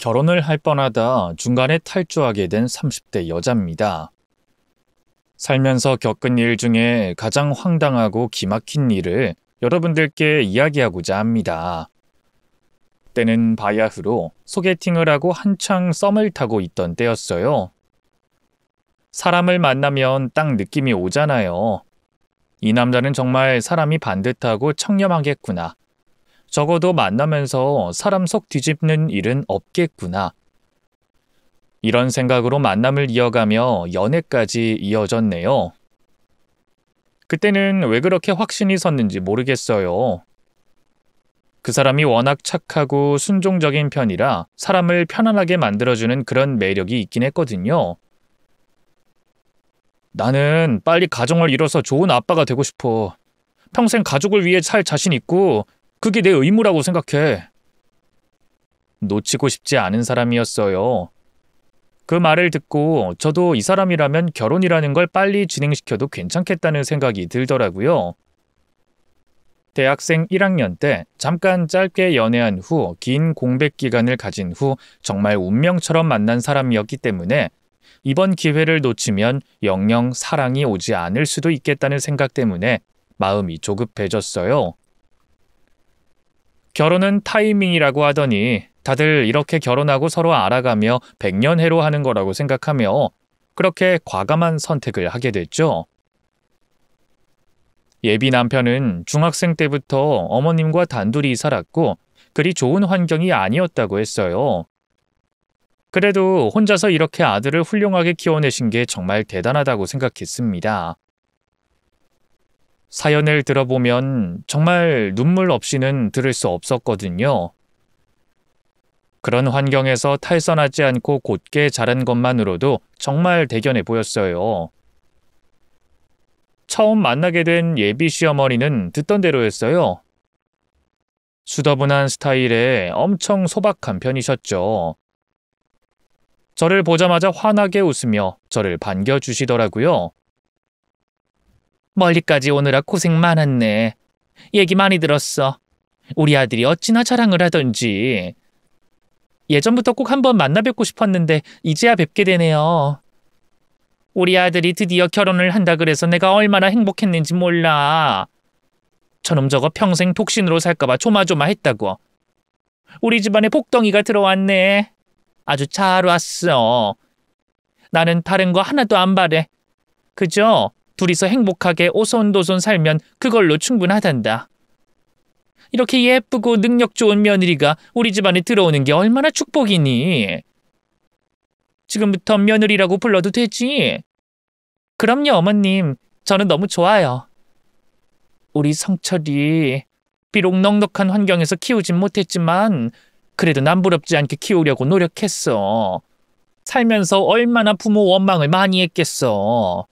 결혼을 할 뻔하다 중간에 탈주하게 된 30대 여자입니다. 살면서 겪은 일 중에 가장 황당하고 기막힌 일을 여러분들께 이야기하고자 합니다. 때는 바야흐로 소개팅을 하고 한창 썸을 타고 있던 때였어요. 사람을 만나면 딱 느낌이 오잖아요. 이 남자는 정말 사람이 반듯하고 청렴하겠구나. 적어도 만나면서 사람 속 뒤집는 일은 없겠구나. 이런 생각으로 만남을 이어가며 연애까지 이어졌네요. 그때는 왜 그렇게 확신이 섰는지 모르겠어요. 그 사람이 워낙 착하고 순종적인 편이라 사람을 편안하게 만들어주는 그런 매력이 있긴 했거든요. 나는 빨리 가정을 이뤄서 좋은 아빠가 되고 싶어. 평생 가족을 위해 살 자신 있고 그게 내 의무라고 생각해. 놓치고 싶지 않은 사람이었어요. 그 말을 듣고 저도 이 사람이라면 결혼이라는 걸 빨리 진행시켜도 괜찮겠다는 생각이 들더라고요. 대학생 1학년 때 잠깐 짧게 연애한 후 긴 공백 기간을 가진 후 정말 운명처럼 만난 사람이었기 때문에 이번 기회를 놓치면 영영 사랑이 오지 않을 수도 있겠다는 생각 때문에 마음이 조급해졌어요. 결혼은 타이밍이라고 하더니 다들 이렇게 결혼하고 서로 알아가며 백년해로 하는 거라고 생각하며 그렇게 과감한 선택을 하게 됐죠. 예비 남편은 중학생 때부터 어머님과 단둘이 살았고 그리 좋은 환경이 아니었다고 했어요. 그래도 혼자서 이렇게 아들을 훌륭하게 키워내신 게 정말 대단하다고 생각했습니다. 사연을 들어보면 정말 눈물 없이는 들을 수 없었거든요. 그런 환경에서 탈선하지 않고 곧게 자란 것만으로도 정말 대견해 보였어요. 처음 만나게 된 예비 시어머니는 듣던 대로였어요. 수더분한 스타일에 엄청 소박한 편이셨죠. 저를 보자마자 환하게 웃으며 저를 반겨주시더라고요. 멀리까지 오느라 고생 많았네. 얘기 많이 들었어. 우리 아들이 어찌나 자랑을 하던지. 예전부터 꼭 한번 만나 뵙고 싶었는데 이제야 뵙게 되네요. 우리 아들이 드디어 결혼을 한다 그래서 내가 얼마나 행복했는지 몰라. 저놈 저거 평생 독신으로 살까봐 조마조마했다고. 우리 집안에 복덩이가 들어왔네. 아주 잘 왔어. 나는 다른 거 하나도 안 바래. 그저 둘이서 행복하게 오손도손 살면 그걸로 충분하단다. 이렇게 예쁘고 능력 좋은 며느리가 우리 집안에 들어오는 게 얼마나 축복이니? 지금부터 며느리라고 불러도 되지? 그럼요, 어머님. 저는 너무 좋아요. 우리 성철이 비록 넉넉한 환경에서 키우진 못했지만 그래도 남부럽지 않게 키우려고 노력했어. 살면서 얼마나 부모 원망을 많이 했겠어.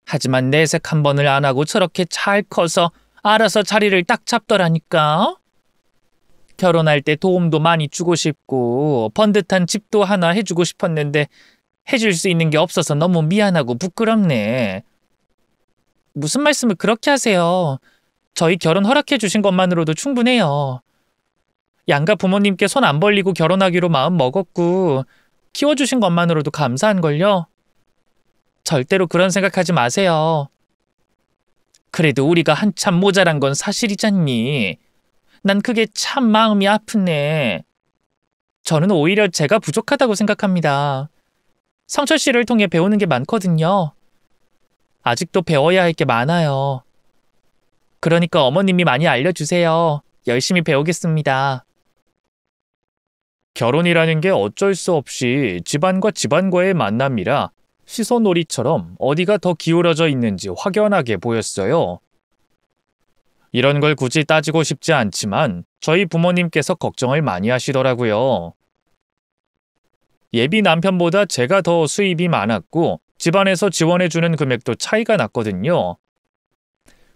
하지만 내색 한 번을 안 하고 저렇게 잘 커서 알아서 자리를 딱 잡더라니까. 결혼할 때 도움도 많이 주고 싶고 번듯한 집도 하나 해주고 싶었는데 해줄 수 있는 게 없어서 너무 미안하고 부끄럽네. 무슨 말씀을 그렇게 하세요. 저희 결혼 허락해 주신 것만으로도 충분해요. 양가 부모님께 손 안 벌리고 결혼하기로 마음 먹었고 키워주신 것만으로도 감사한걸요. 절대로 그런 생각하지 마세요. 그래도 우리가 한참 모자란 건 사실이잖니. 난 그게 참 마음이 아프네. 저는 오히려 제가 부족하다고 생각합니다. 성철 씨를 통해 배우는 게 많거든요. 아직도 배워야 할 게 많아요. 그러니까 어머님이 많이 알려주세요. 열심히 배우겠습니다. 결혼이라는 게 어쩔 수 없이 집안과 집안과의 만남이라 시소놀이처럼 어디가 더 기울어져 있는지 확연하게 보였어요. 이런 걸 굳이 따지고 싶지 않지만 저희 부모님께서 걱정을 많이 하시더라고요. 예비 남편보다 제가 더 수입이 많았고 집안에서 지원해주는 금액도 차이가 났거든요.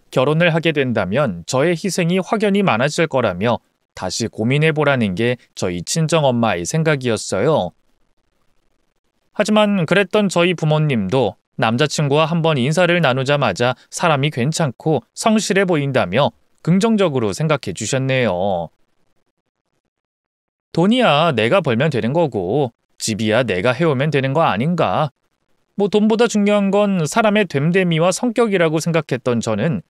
결혼을 하게 된다면 저의 희생이 확연히 많아질 거라며 다시 고민해보라는 게 저희 친정엄마의 생각이었어요. 하지만 그랬던 저희 부모님도 남자친구와 한번 인사를 나누자마자 사람이 괜찮고 성실해 보인다며 긍정적으로 생각해 주셨네요. 돈이야 내가 벌면 되는 거고 집이야 내가 해오면 되는 거 아닌가. 뭐 돈보다 중요한 건 사람의 됨됨이와 성격이라고 생각했던 저는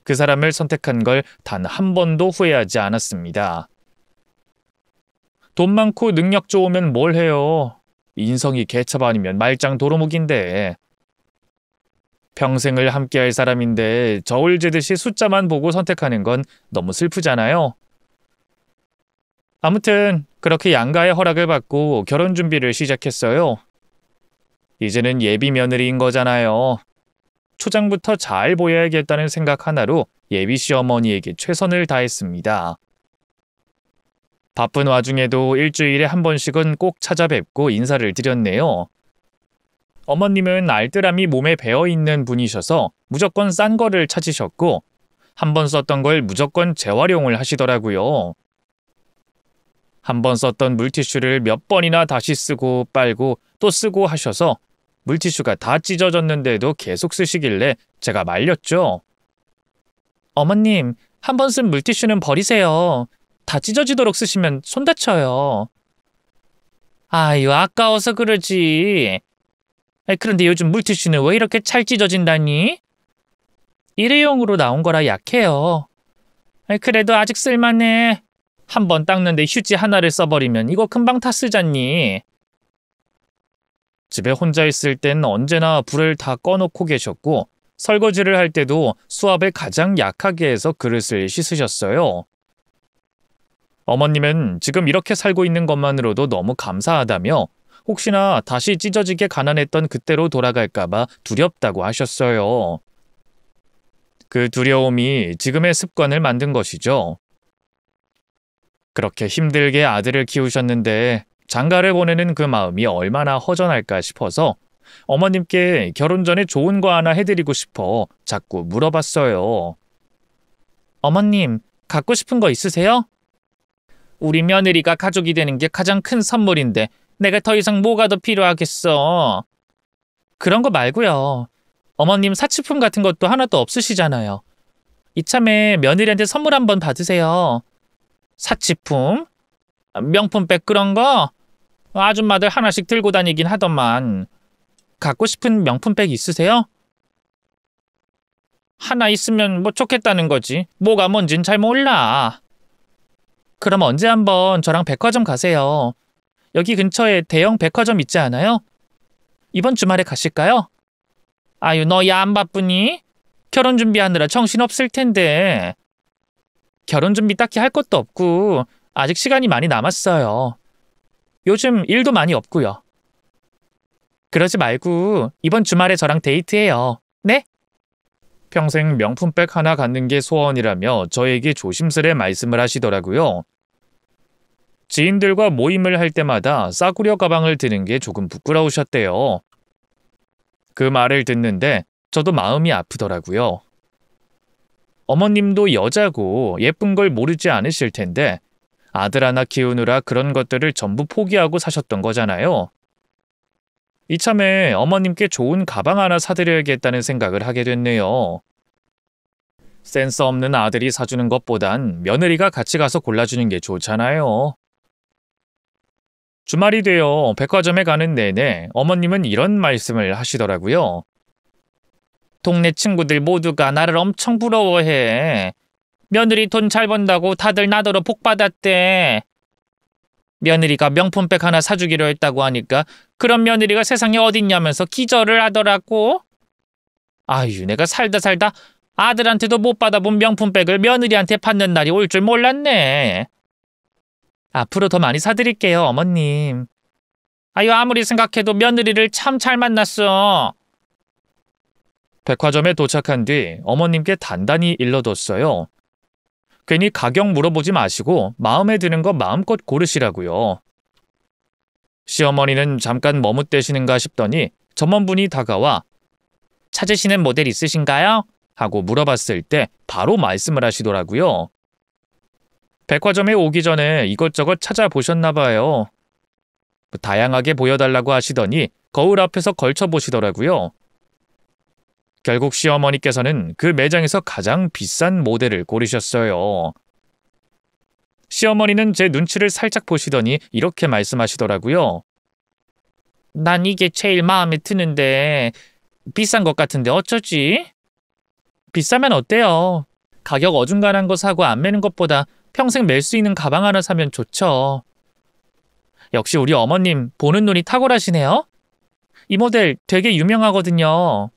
그 사람을 선택한 걸 단 한 번도 후회하지 않았습니다. 돈 많고 능력 좋으면 뭘 해요. 인성이 개첩 아니면 말짱 도루묵인데. 평생을 함께할 사람인데 저울 재듯이 숫자만 보고 선택하는 건 너무 슬프잖아요. 아무튼 그렇게 양가의 허락을 받고 결혼 준비를 시작했어요. 이제는 예비 며느리인 거잖아요. 초장부터 잘 보여야겠다는 생각 하나로 예비 시어머니에게 최선을 다했습니다. 바쁜 와중에도 일주일에 한 번씩은 꼭 찾아뵙고 인사를 드렸네요. 어머님은 알뜰함이 몸에 배어있는 분이셔서 무조건 싼 거를 찾으셨고 한 번 썼던 걸 무조건 재활용을 하시더라고요. 한 번 썼던 물티슈를 몇 번이나 다시 쓰고 빨고 또 쓰고 하셔서 물티슈가 다 찢어졌는데도 계속 쓰시길래 제가 말렸죠. 어머님, 한 번 쓴 물티슈는 버리세요. 다 찢어지도록 쓰시면 손 다쳐요. 아유, 아까워서 그러지. 그런데 요즘 물티슈는 왜 이렇게 잘 찢어진다니? 일회용으로 나온 거라 약해요. 그래도 아직 쓸만해. 한 번 닦는데 휴지 하나를 써버리면 이거 금방 다 쓰잖니. 집에 혼자 있을 땐 언제나 불을 다 꺼놓고 계셨고 설거지를 할 때도 수압을 가장 약하게 해서 그릇을 씻으셨어요. 어머님은 지금 이렇게 살고 있는 것만으로도 너무 감사하다며 혹시나 다시 찢어지게 가난했던 그때로 돌아갈까봐 두렵다고 하셨어요. 그 두려움이 지금의 습관을 만든 것이죠. 그렇게 힘들게 아들을 키우셨는데 장가를 보내는 그 마음이 얼마나 허전할까 싶어서 어머님께 결혼 전에 좋은 거 하나 해드리고 싶어 자꾸 물어봤어요. 어머님, 갖고 싶은 거 있으세요? 우리 며느리가 가족이 되는 게 가장 큰 선물인데 내가 더 이상 뭐가 더 필요하겠어. 그런 거 말고요. 어머님 사치품 같은 것도 하나도 없으시잖아요. 이참에 며느리한테 선물 한번 받으세요. 사치품? 명품백 그런 거? 아줌마들 하나씩 들고 다니긴 하더만. 갖고 싶은 명품백 있으세요? 하나 있으면 뭐 좋겠다는 거지. 뭐가 뭔진 잘 몰라. 그럼 언제 한번 저랑 백화점 가세요. 여기 근처에 대형 백화점 있지 않아요? 이번 주말에 가실까요? 아유, 너야 안 바쁘니? 결혼 준비하느라 정신없을 텐데. 결혼 준비 딱히 할 것도 없고 아직 시간이 많이 남았어요. 요즘 일도 많이 없고요. 그러지 말고 이번 주말에 저랑 데이트해요. 네? 평생 명품백 하나 갖는 게 소원이라며 저에게 조심스레 말씀을 하시더라고요. 지인들과 모임을 할 때마다 싸구려 가방을 드는 게 조금 부끄러우셨대요. 그 말을 듣는데 저도 마음이 아프더라고요. 어머님도 여자고 예쁜 걸 모르지 않으실 텐데 아들 하나 키우느라 그런 것들을 전부 포기하고 사셨던 거잖아요. 이참에 어머님께 좋은 가방 하나 사드려야겠다는 생각을 하게 됐네요. 센스 없는 아들이 사주는 것보단 며느리가 같이 가서 골라주는 게 좋잖아요. 주말이 되어 백화점에 가는 내내 어머님은 이런 말씀을 하시더라고요. 동네 친구들 모두가 나를 엄청 부러워해. 며느리 돈 잘 번다고 다들 나더러 복 받았대. 며느리가 명품백 하나 사주기로 했다고 하니까 그런 며느리가 세상에 어딨냐면서 기절을 하더라고. 아유, 내가 살다 아들한테도 못 받아본 명품백을 며느리한테 받는 날이 올 줄 몰랐네. 앞으로 더 많이 사드릴게요, 어머님. 아유, 아무리 생각해도 며느리를 참 잘 만났어. 백화점에 도착한 뒤 어머님께 단단히 일러뒀어요. 괜히 가격 물어보지 마시고 마음에 드는 거 마음껏 고르시라고요. 시어머니는 잠깐 머뭇대시는가 싶더니 점원분이 다가와 찾으시는 모델 있으신가요? 하고 물어봤을 때 바로 말씀을 하시더라고요. 백화점에 오기 전에 이것저것 찾아보셨나 봐요. 다양하게 보여달라고 하시더니 거울 앞에서 걸쳐보시더라고요. 결국 시어머니께서는 그 매장에서 가장 비싼 모델을 고르셨어요. 시어머니는 제 눈치를 살짝 보시더니 이렇게 말씀하시더라고요. 난 이게 제일 마음에 드는데 비싼 것 같은데 어쩌지? 비싸면 어때요? 가격 어중간한 거 사고 안 매는 것보다 평생 멜 수 있는 가방 하나 사면 좋죠. 역시 우리 어머님 보는 눈이 탁월하시네요. 이 모델 되게 유명하거든요.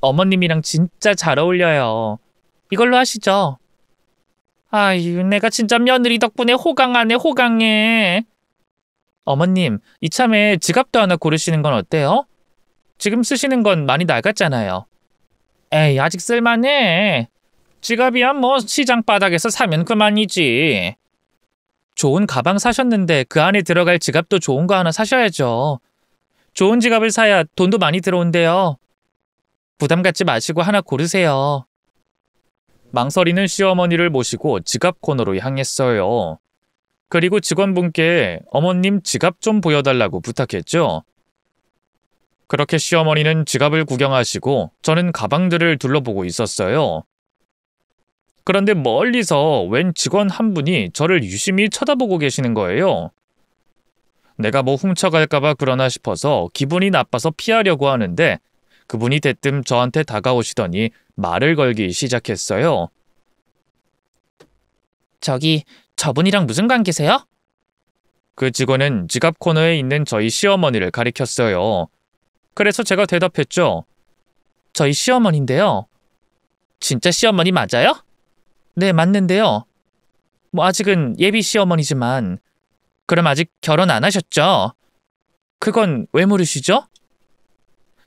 어머님이랑 진짜 잘 어울려요. 이걸로 하시죠. 아유, 내가 진짜 며느리 덕분에 호강하네, 호강해. 어머님, 이참에 지갑도 하나 고르시는 건 어때요? 지금 쓰시는 건 많이 낡았잖아요. 에이, 아직 쓸만해. 지갑이야 뭐 시장 바닥에서 사면 그만이지. 좋은 가방 사셨는데 그 안에 들어갈 지갑도 좋은 거 하나 사셔야죠. 좋은 지갑을 사야 돈도 많이 들어온대요. 부담 갖지 마시고 하나 고르세요. 망설이는 시어머니를 모시고 지갑 코너로 향했어요. 그리고 직원분께 어머님 지갑 좀 보여달라고 부탁했죠. 그렇게 시어머니는 지갑을 구경하시고 저는 가방들을 둘러보고 있었어요. 그런데 멀리서 웬 직원 한 분이 저를 유심히 쳐다보고 계시는 거예요. 내가 뭐 훔쳐갈까봐 그러나 싶어서 기분이 나빠서 피하려고 하는데 그분이 대뜸 저한테 다가오시더니 말을 걸기 시작했어요. 저기, 저분이랑 무슨 관계세요? 그 직원은 지갑 코너에 있는 저희 시어머니를 가리켰어요. 그래서 제가 대답했죠. 저희 시어머니인데요. 진짜 시어머니 맞아요? 네, 맞는데요. 뭐 아직은 예비 시어머니지만 그럼 아직 결혼 안 하셨죠? 그건 왜 물으시죠?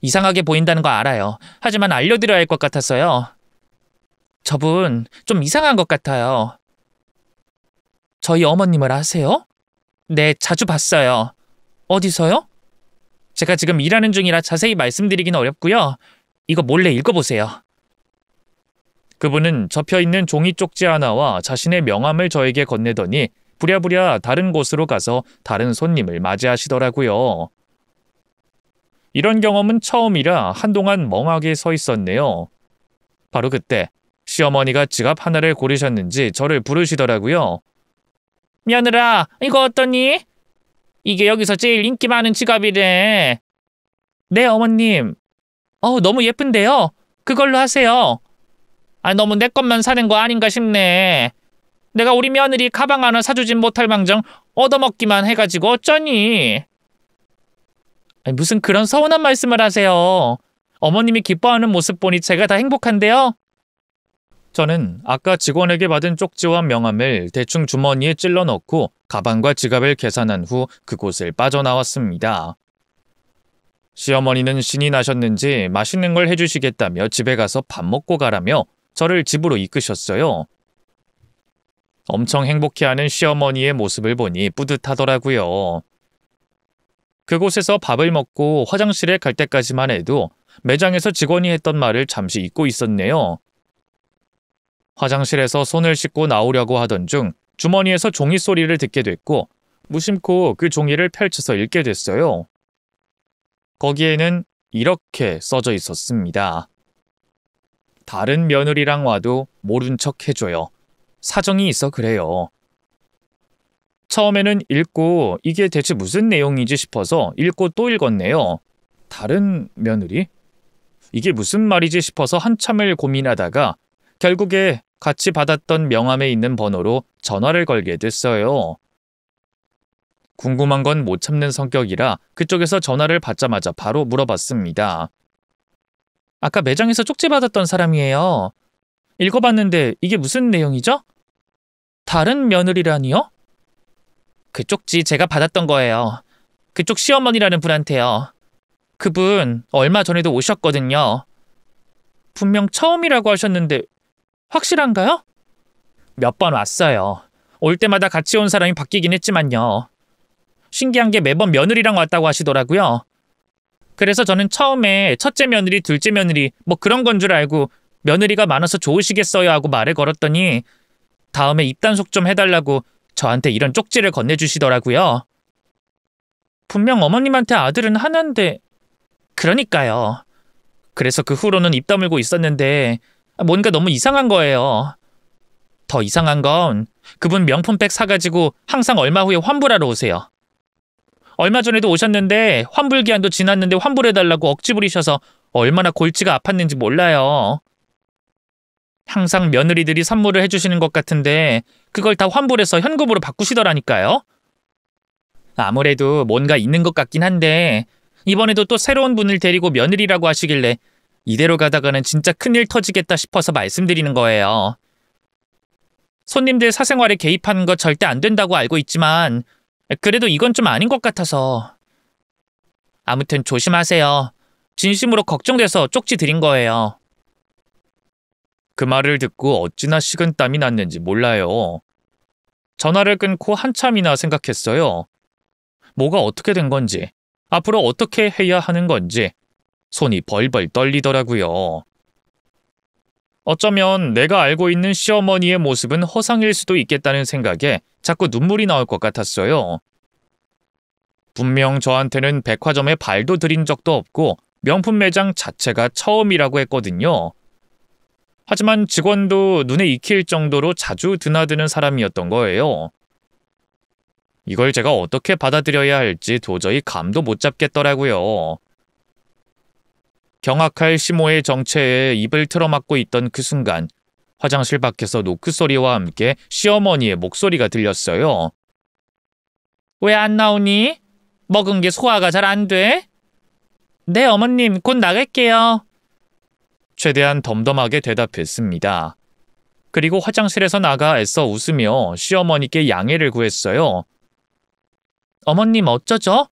이상하게 보인다는 거 알아요. 하지만 알려드려야 할 것 같아서요. 저분 좀 이상한 것 같아요. 저희 어머님을 아세요? 네, 자주 봤어요. 어디서요? 제가 지금 일하는 중이라 자세히 말씀드리긴 어렵고요. 이거 몰래 읽어보세요. 그분은 접혀있는 종이 쪽지 하나와 자신의 명함을 저에게 건네더니 부랴부랴 다른 곳으로 가서 다른 손님을 맞이하시더라고요. 이런 경험은 처음이라 한동안 멍하게 서 있었네요. 바로 그때 시어머니가 지갑 하나를 고르셨는지 저를 부르시더라고요. 며느라, 이거 어떠니? 이게 여기서 제일 인기 많은 지갑이래. 네, 어머님. 너무 예쁜데요? 그걸로 하세요. 너무 내 것만 사는 거 아닌가 싶네. 내가 우리 며느리 가방 하나 사주진 못할 망정 얻어먹기만 해가지고 어쩌니? 무슨 그런 서운한 말씀을 하세요. 어머님이 기뻐하는 모습 보니 제가 다 행복한데요. 저는 아까 직원에게 받은 쪽지와 명함을 대충 주머니에 찔러 넣고 가방과 지갑을 계산한 후 그곳을 빠져나왔습니다. 시어머니는 신이 나셨는지 맛있는 걸 해주시겠다며 집에 가서 밥 먹고 가라며 저를 집으로 이끄셨어요. 엄청 행복해하는 시어머니의 모습을 보니 뿌듯하더라고요. 그곳에서 밥을 먹고 화장실에 갈 때까지만 해도 매장에서 직원이 했던 말을 잠시 잊고 있었네요. 화장실에서 손을 씻고 나오려고 하던 중 주머니에서 종이 소리를 듣게 됐고 무심코 그 종이를 펼쳐서 읽게 됐어요. 거기에는 이렇게 써져 있었습니다. 다른 며느리랑 와도 모른 척 해줘요. 사정이 있어 그래요. 처음에는 읽고 이게 대체 무슨 내용이지 싶어서 읽고 또 읽었네요. 다른 며느리? 이게 무슨 말이지 싶어서 한참을 고민하다가 결국에 같이 받았던 명함에 있는 번호로 전화를 걸게 됐어요. 궁금한 건 못 참는 성격이라 그쪽에서 전화를 받자마자 바로 물어봤습니다. 아까 매장에서 쪽지 받았던 사람이에요. 읽어봤는데 이게 무슨 내용이죠? 다른 며느리라니요? 그 쪽지 제가 받았던 거예요. 그쪽 시어머니라는 분한테요. 그분 얼마 전에도 오셨거든요. 분명 처음이라고 하셨는데 확실한가요? 몇 번 왔어요. 올 때마다 같이 온 사람이 바뀌긴 했지만요. 신기한 게 매번 며느리랑 왔다고 하시더라고요. 그래서 저는 처음에 첫째 며느리, 둘째 며느리 뭐 그런 건 줄 알고 며느리가 많아서 좋으시겠어요 하고 말을 걸었더니 다음에 입단속 좀 해달라고 저한테 이런 쪽지를 건네주시더라고요. 분명 어머님한테 아들은 하나인데 그러니까요. 그래서 그 후로는 입 다물고 있었는데 뭔가 너무 이상한 거예요. 더 이상한 건 그분 명품백 사가지고 항상 얼마 후에 환불하러 오세요. 얼마 전에도 오셨는데 환불 기한도 지났는데 환불해달라고 억지 부리셔서 얼마나 골치가 아팠는지 몰라요. 항상 며느리들이 선물을 해주시는 것 같은데 그걸 다 환불해서 현금으로 바꾸시더라니까요. 아무래도 뭔가 있는 것 같긴 한데 이번에도 또 새로운 분을 데리고 며느리라고 하시길래 이대로 가다가는 진짜 큰일 터지겠다 싶어서 말씀드리는 거예요. 손님들 사생활에 개입하는 거 절대 안 된다고 알고 있지만 그래도 이건 좀 아닌 것 같아서. 아무튼 조심하세요. 진심으로 걱정돼서 쪽지 드린 거예요. 그 말을 듣고 어찌나 식은땀이 났는지 몰라요. 전화를 끊고 한참이나 생각했어요. 뭐가 어떻게 된 건지, 앞으로 어떻게 해야 하는 건지 손이 벌벌 떨리더라고요. 어쩌면 내가 알고 있는 시어머니의 모습은 허상일 수도 있겠다는 생각에 자꾸 눈물이 나올 것 같았어요. 분명 저한테는 백화점에 발도 들인 적도 없고 명품 매장 자체가 처음이라고 했거든요. 하지만 직원도 눈에 익힐 정도로 자주 드나드는 사람이었던 거예요. 이걸 제가 어떻게 받아들여야 할지 도저히 감도 못 잡겠더라고요. 경악할 시모의 정체에 입을 틀어막고 있던 그 순간 화장실 밖에서 노크 소리와 함께 시어머니의 목소리가 들렸어요. 왜 안 나오니? 먹은 게 소화가 잘 안 돼? 네, 어머님, 곧 나갈게요. 최대한 덤덤하게 대답했습니다. 그리고 화장실에서 나가 애써 웃으며 시어머니께 양해를 구했어요. 어머님 어쩌죠?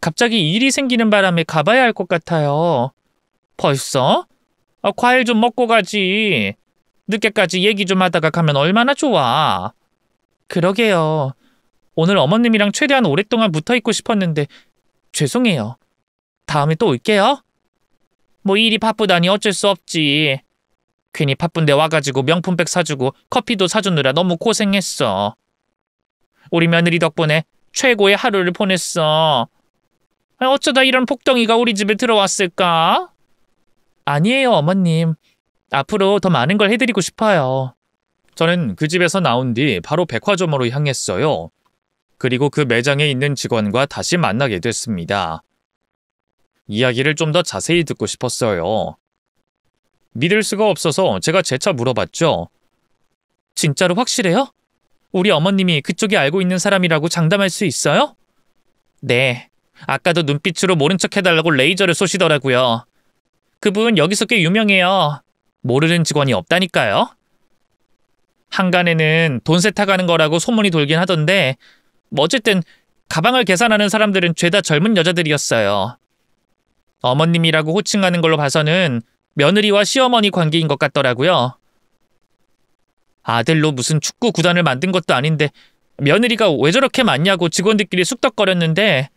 갑자기 일이 생기는 바람에 가봐야 할 것 같아요. 벌써? 과일 좀 먹고 가지. 늦게까지 얘기 좀 하다가 가면 얼마나 좋아. 그러게요. 오늘 어머님이랑 최대한 오랫동안 붙어있고 싶었는데 죄송해요. 다음에 또 올게요. 뭐 일이 바쁘다니 어쩔 수 없지. 괜히 바쁜데 와가지고 명품백 사주고 커피도 사주느라 너무 고생했어. 우리 며느리 덕분에 최고의 하루를 보냈어. 어쩌다 이런 폭덩이가 우리 집에 들어왔을까? 아니에요, 어머님. 앞으로 더 많은 걸 해드리고 싶어요. 저는 그 집에서 나온 뒤 바로 백화점으로 향했어요. 그리고 그 매장에 있는 직원과 다시 만나게 됐습니다. 이야기를 좀 더 자세히 듣고 싶었어요. 믿을 수가 없어서 제가 재차 물어봤죠. 진짜로 확실해요? 우리 어머님이 그쪽이 알고 있는 사람이라고 장담할 수 있어요? 네. 아까도 눈빛으로 모른 척 해달라고 레이저를 쏘시더라고요. 그분 여기서 꽤 유명해요. 모르는 직원이 없다니까요. 한간에는 돈 세탁하는 거라고 소문이 돌긴 하던데 뭐 어쨌든 가방을 계산하는 사람들은 죄다 젊은 여자들이었어요. 어머님이라고 호칭하는 걸로 봐서는 며느리와 시어머니 관계인 것 같더라고요. 아들로 무슨 축구 구단을 만든 것도 아닌데 며느리가 왜 저렇게 많냐고 직원들끼리 쑥덕거렸는데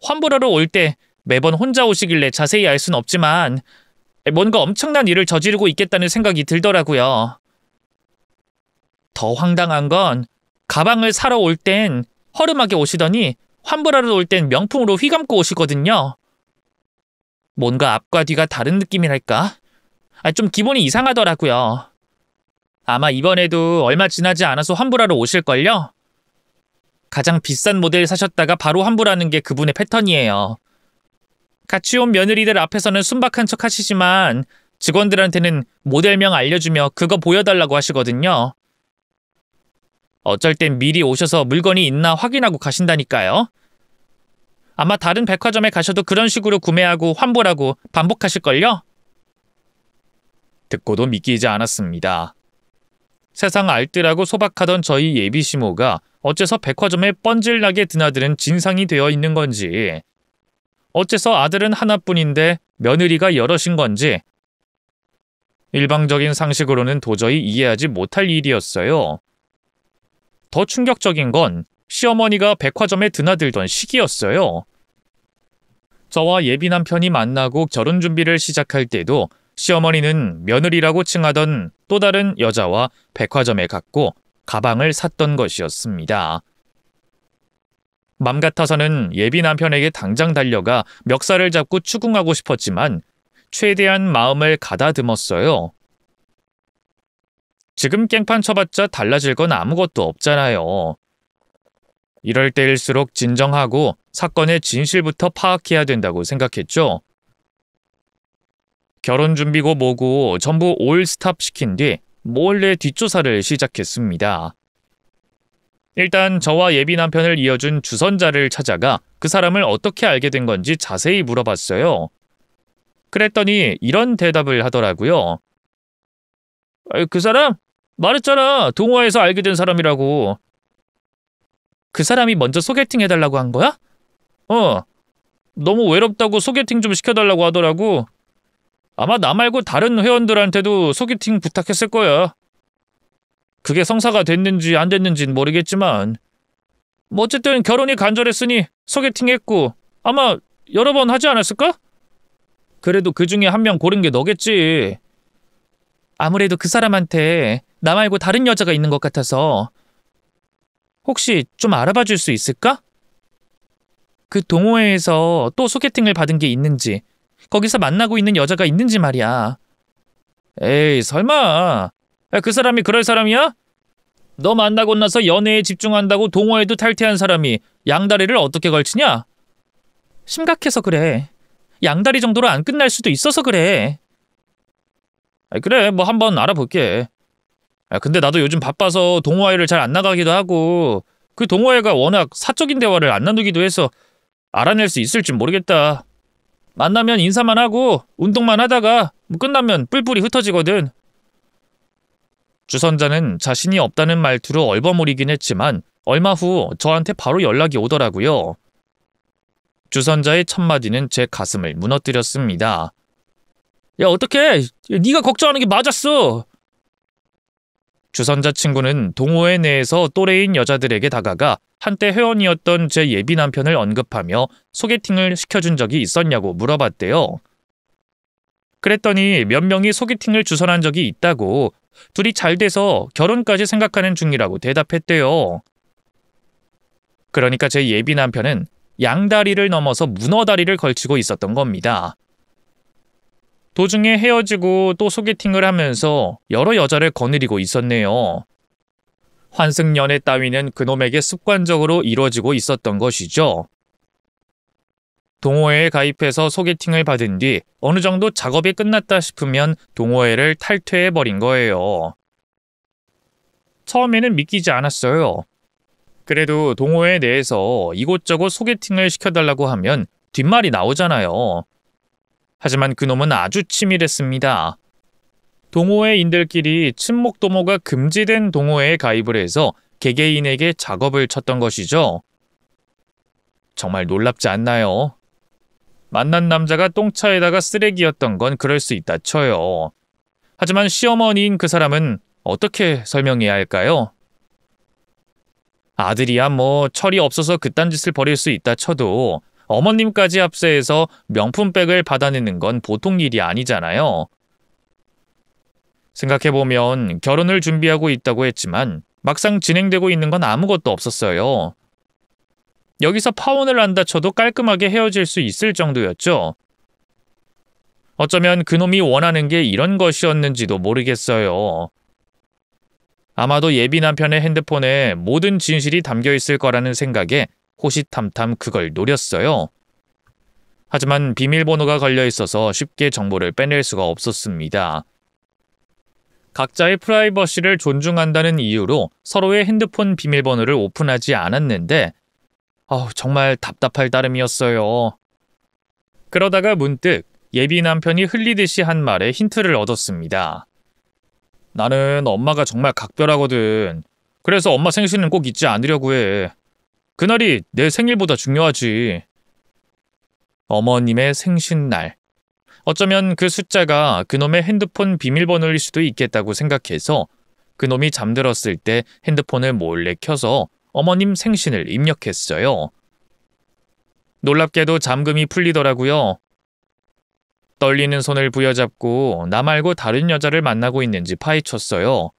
환불하러 올 때 매번 혼자 오시길래 자세히 알 순 없지만 뭔가 엄청난 일을 저지르고 있겠다는 생각이 들더라고요. 더 황당한 건 가방을 사러 올 땐 허름하게 오시더니 환불하러 올 땐 명품으로 휘감고 오시거든요. 뭔가 앞과 뒤가 다른 느낌이랄까? 좀 기분이 이상하더라고요. 아마 이번에도 얼마 지나지 않아서 환불하러 오실걸요? 가장 비싼 모델 사셨다가 바로 환불하는 게 그분의 패턴이에요. 같이 온 며느리들 앞에서는 순박한 척 하시지만 직원들한테는 모델명 알려주며 그거 보여달라고 하시거든요. 어쩔 땐 미리 오셔서 물건이 있나 확인하고 가신다니까요. 아마 다른 백화점에 가셔도 그런 식으로 구매하고 환불하고 반복하실걸요? 듣고도 믿기지 않았습니다. 세상 알뜰하고 소박하던 저희 예비 시모가 어째서 백화점에 뻔질나게 드나드는 진상이 되어 있는 건지, 어째서 아들은 하나뿐인데 며느리가 여럿인 건지 일방적인 상식으로는 도저히 이해하지 못할 일이었어요. 더 충격적인 건 시어머니가 백화점에 드나들던 시기였어요. 저와 예비 남편이 만나고 결혼 준비를 시작할 때도 시어머니는 며느리라고 칭하던 또 다른 여자와 백화점에 갔고 가방을 샀던 것이었습니다. 맘 같아서는 예비 남편에게 당장 달려가 멱살을 잡고 추궁하고 싶었지만 최대한 마음을 가다듬었어요. 지금 깽판 쳐봤자 달라질 건 아무것도 없잖아요. 이럴 때일수록 진정하고 사건의 진실부터 파악해야 된다고 생각했죠. 결혼 준비고 뭐고 전부 올 스탑 시킨 뒤 몰래 뒷조사를 시작했습니다. 일단 저와 예비 남편을 이어준 주선자를 찾아가 그 사람을 어떻게 알게 된 건지 자세히 물어봤어요. 그랬더니 이런 대답을 하더라고요. 그 사람? 말했잖아. 동호회에서 알게 된 사람이라고. 그 사람이 먼저 소개팅 해달라고 한 거야? 너무 외롭다고 소개팅 좀 시켜달라고 하더라고. 아마 나 말고 다른 회원들한테도 소개팅 부탁했을 거야. 그게 성사가 됐는지 안 됐는지는 모르겠지만 뭐 어쨌든 결혼이 간절했으니 소개팅했고 아마 여러 번 하지 않았을까? 그래도 그 중에 한 명 고른 게 너겠지. 아무래도 그 사람한테 나 말고 다른 여자가 있는 것 같아서 혹시 좀 알아봐 줄 수 있을까? 그 동호회에서 또 소개팅을 받은 게 있는지 거기서 만나고 있는 여자가 있는지 말이야. 에이 설마 그 사람이 그럴 사람이야? 너 만나고 나서 연애에 집중한다고 동호회도 탈퇴한 사람이 양다리를 어떻게 걸치냐? 심각해서 그래. 양다리 정도로 안 끝날 수도 있어서 그래. 그래 뭐 한번 알아볼게. 근데 나도 요즘 바빠서 동호회를 잘 안 나가기도 하고 그 동호회가 워낙 사적인 대화를 안 나누기도 해서 알아낼 수 있을지 모르겠다. 만나면 인사만 하고 운동만 하다가 끝나면 뿔뿔이 흩어지거든. 주선자는 자신이 없다는 말투로 얼버무리긴 했지만 얼마 후 저한테 바로 연락이 오더라고요. 주선자의 첫마디는 제 가슴을 무너뜨렸습니다. 야 어떡해? 네가 걱정하는 게 맞았어. 주선자 친구는 동호회 내에서 또래인 여자들에게 다가가 한때 회원이었던 제 예비 남편을 언급하며 소개팅을 시켜준 적이 있었냐고 물어봤대요. 그랬더니 몇 명이 소개팅을 주선한 적이 있다고 둘이 잘 돼서 결혼까지 생각하는 중이라고 대답했대요. 그러니까 제 예비 남편은 양다리를 넘어서 문어다리를 걸치고 있었던 겁니다. 도중에 헤어지고 또 소개팅을 하면서 여러 여자를 거느리고 있었네요. 환승연애 따위는 그놈에게 습관적으로 이루어지고 있었던 것이죠. 동호회에 가입해서 소개팅을 받은 뒤 어느 정도 작업이 끝났다 싶으면 동호회를 탈퇴해버린 거예요. 처음에는 믿기지 않았어요. 그래도 동호회 내에서 이곳저곳 소개팅을 시켜달라고 하면 뒷말이 나오잖아요. 하지만 그놈은 아주 치밀했습니다. 동호회인들끼리 친목도모가 금지된 동호회에 가입을 해서 개개인에게 작업을 쳤던 것이죠. 정말 놀랍지 않나요? 만난 남자가 똥차에다가 쓰레기였던 건 그럴 수 있다 쳐요. 하지만 시어머니인 그 사람은 어떻게 설명해야 할까요? 아들이야 뭐 철이 없어서 그딴 짓을 벌일 수 있다 쳐도 어머님까지 합세해서 명품백을 받아내는 건 보통 일이 아니잖아요. 생각해보면 결혼을 준비하고 있다고 했지만 막상 진행되고 있는 건 아무것도 없었어요. 여기서 파혼을 한다 쳐도 깔끔하게 헤어질 수 있을 정도였죠. 어쩌면 그놈이 원하는 게 이런 것이었는지도 모르겠어요. 아마도 예비 남편의 핸드폰에 모든 진실이 담겨 있을 거라는 생각에 호시탐탐 그걸 노렸어요. 하지만 비밀번호가 걸려 있어서 쉽게 정보를 빼낼 수가 없었습니다. 각자의 프라이버시를 존중한다는 이유로 서로의 핸드폰 비밀번호를 오픈하지 않았는데 정말 답답할 따름이었어요. 그러다가 문득 예비 남편이 흘리듯이 한 말에 힌트를 얻었습니다. 나는 엄마가 정말 각별하거든. 그래서 엄마 생신은 꼭 잊지 않으려고 해. 그날이 내 생일보다 중요하지. 어머님의 생신날. 어쩌면 그 숫자가 그놈의 핸드폰 비밀번호일 수도 있겠다고 생각해서 그놈이 잠들었을 때 핸드폰을 몰래 켜서 어머님 생신을 입력했어요. 놀랍게도 잠금이 풀리더라고요. 떨리는 손을 부여잡고 나 말고 다른 여자를 만나고 있는지 파헤쳤어요.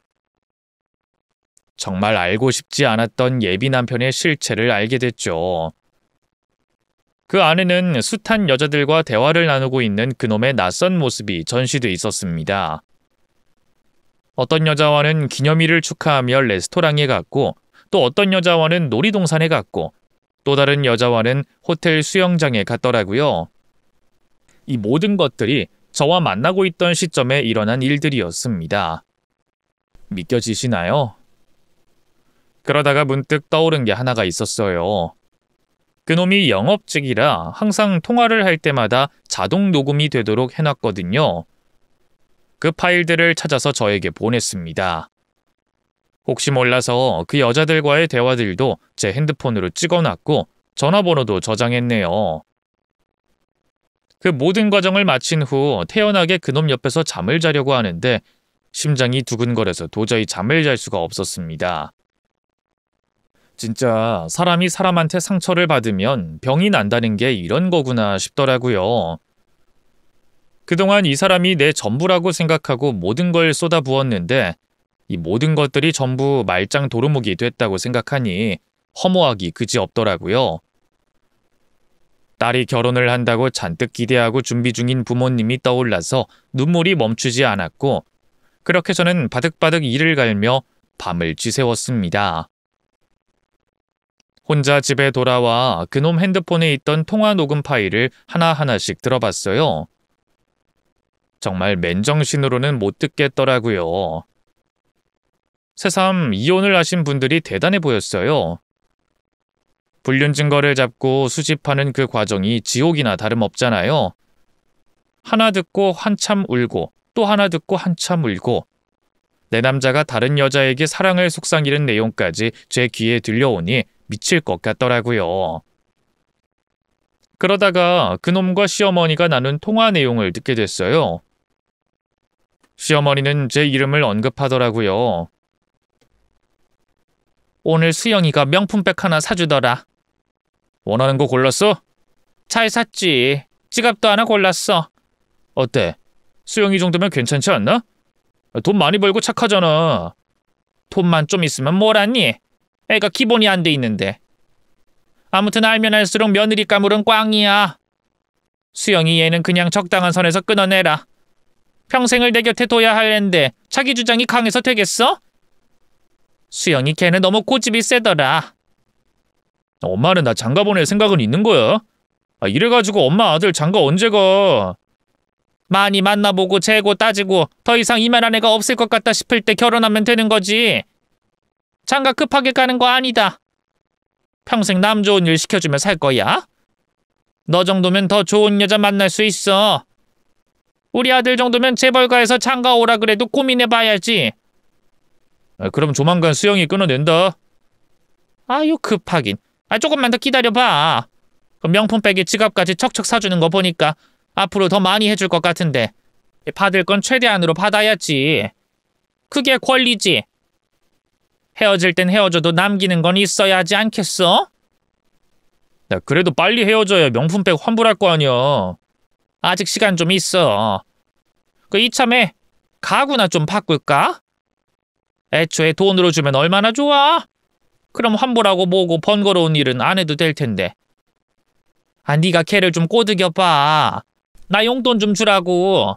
정말 알고 싶지 않았던 예비 남편의 실체를 알게 됐죠. 그 안에는 숱한 여자들과 대화를 나누고 있는 그놈의 낯선 모습이 전시돼 있었습니다. 어떤 여자와는 기념일을 축하하며 레스토랑에 갔고, 또 어떤 여자와는 놀이동산에 갔고, 또 다른 여자와는 호텔 수영장에 갔더라고요. 이 모든 것들이 저와 만나고 있던 시점에 일어난 일들이었습니다. 믿겨지시나요? 그러다가 문득 떠오른 게 하나가 있었어요. 그놈이 영업직이라 항상 통화를 할 때마다 자동 녹음이 되도록 해놨거든요. 그 파일들을 찾아서 저에게 보냈습니다. 혹시 몰라서 그 여자들과의 대화들도 제 핸드폰으로 찍어놨고 전화번호도 저장했네요. 그 모든 과정을 마친 후 태연하게 그놈 옆에서 잠을 자려고 하는데 심장이 두근거려서 도저히 잠을 잘 수가 없었습니다. 진짜 사람이 사람한테 상처를 받으면 병이 난다는 게 이런 거구나 싶더라고요. 그동안 이 사람이 내 전부라고 생각하고 모든 걸 쏟아부었는데 이 모든 것들이 전부 말짱 도루묵이 됐다고 생각하니 허무하기 그지없더라고요. 딸이 결혼을 한다고 잔뜩 기대하고 준비 중인 부모님이 떠올라서 눈물이 멈추지 않았고 그렇게 저는 바득바득 이를 갈며 밤을 지새웠습니다. 혼자 집에 돌아와 그놈 핸드폰에 있던 통화 녹음 파일을 하나하나씩 들어봤어요. 정말 맨정신으로는 못 듣겠더라고요. 새삼 이혼을 하신 분들이 대단해 보였어요. 불륜 증거를 잡고 수집하는 그 과정이 지옥이나 다름없잖아요. 하나 듣고 한참 울고 또 하나 듣고 한참 울고 내 남자가 다른 여자에게 사랑을 속삭이는 내용까지 제 귀에 들려오니 미칠 것 같더라고요. 그러다가 그놈과 시어머니가 나눈 통화 내용을 듣게 됐어요. 시어머니는 제 이름을 언급하더라고요. 오늘 수영이가 명품백 하나 사주더라. 원하는 거 골랐어? 잘 샀지. 지갑도 하나 골랐어. 어때? 수영이 정도면 괜찮지 않나? 돈 많이 벌고 착하잖아. 돈만 좀 있으면 뭐라니? 애가 기본이 안 돼 있는데. 아무튼 알면 알수록 며느리 까물은 꽝이야. 수영이 얘는 그냥 적당한 선에서 끊어내라. 평생을 내 곁에 둬야 할 앤데 자기 주장이 강해서 되겠어? 수영이 걔는 너무 고집이 세더라. 엄마는 나 장가 보낼 생각은 있는 거야? 이래가지고 엄마 아들 장가 언제 가? 많이 만나보고 재고 따지고 더 이상 이만한 애가 없을 것 같다 싶을 때 결혼하면 되는 거지. 장가 급하게 가는 거 아니다. 평생 남 좋은 일 시켜주며 살 거야? 너 정도면 더 좋은 여자 만날 수 있어. 우리 아들 정도면 재벌가에서 장가 오라 그래도 고민해봐야지. 그럼 조만간 수영이 끊어낸다. 아유 급하긴. 조금만 더 기다려봐. 그 명품백에 지갑까지 척척 사주는 거 보니까 앞으로 더 많이 해줄 것 같은데 받을 건 최대한으로 받아야지. 그게 권리지. 헤어질 땐 헤어져도 남기는 건 있어야 하지 않겠어? 야, 그래도 빨리 헤어져야 명품백 환불할 거 아니야. 아직 시간 좀 있어. 이참에 가구나 좀 바꿀까? 애초에 돈으로 주면 얼마나 좋아? 그럼 환불하고 뭐고 번거로운 일은 안 해도 될 텐데. 네가 걔를 좀 꼬드겨봐. 나 용돈 좀 주라고.